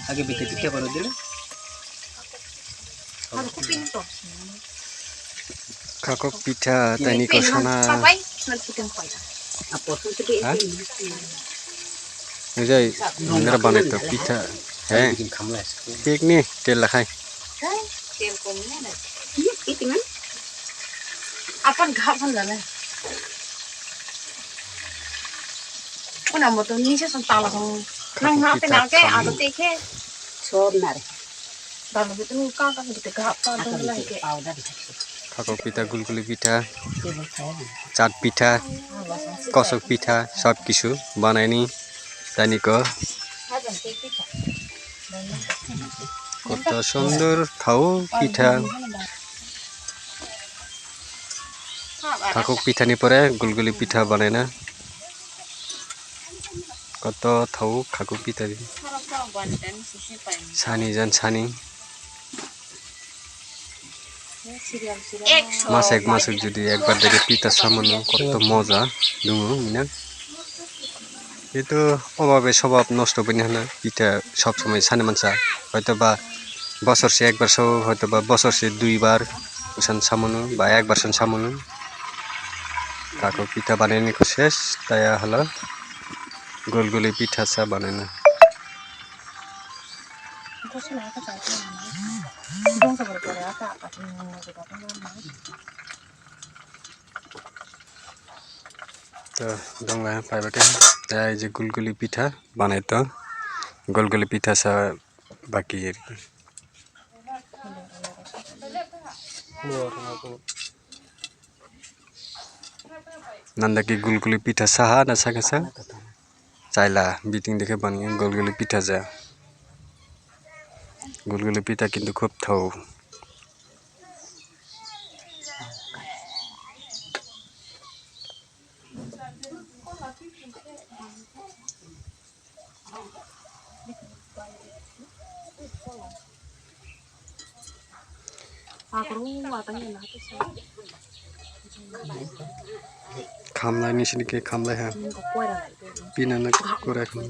আগে পিঠে পিঠে করে দিলে kakok pitha tani ko sana jai nera banai to পিঠা হ্যাঁ কেক নি তেল লাখাই अपन घाव बन जाने con nào một tuần ní sẽ xong tao là không năng ngã tên nào cái à tôi tê cái সব না রে tao là cái tên cao cao cái gạo tao tôi lại cái kakok পিঠা গুলগুলি পিঠা চাট পিঠা কসক পিঠা সব কিছু বানাইনি tani ko কত সুন্দর খাও পিঠা kakok পিঠা নি পরে গুলগুলি পিঠা বানাই না কত থাও kakok পিঠা সানি জান সানি এক মাস যদি একবার দেখে পিঠা সামান্য কত মজা দুমু না কিন্তু অভাবে স্বভাব নষ্ট বনি না পিঠা সব সময় সানে মানসা হয়তো বা বছরসে একবার সব হয়তো বা বছরসে দুইবার সান সামানো বা একবার সান সামানো kakok পিঠা বানাইনি কো শেষ তাই হলো গোলগুলি পিঠা সা বানাই না তো দংলা পাইবাকে তাই যে গুলগুলি পিঠা বানাই তো গোলগুলি পিঠা সা বাকি আর কি nanda ki gulguli pitha saha na saka sa chaila biting দেখে বানিয়ে গলগলি পিঠা যা গলগলি পিঠা কিন্তু খুব থাও খামলাই নিশিনিকে খামলাই হ্যাঁ পিনা না করে এখন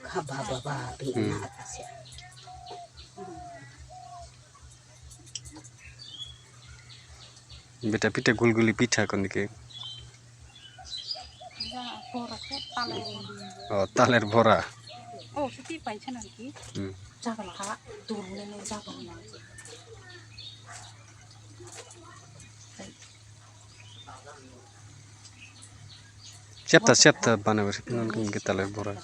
খাবা বাবা বিনা আছে বেটা পিঠা গুলগুলি পিঠা কোন দিকে ও তালের ভরা ও সুতি পাইছেন আর কি জাগা লাগা দূরে নে জাগা না চেপটা বানাবে তালের ভরা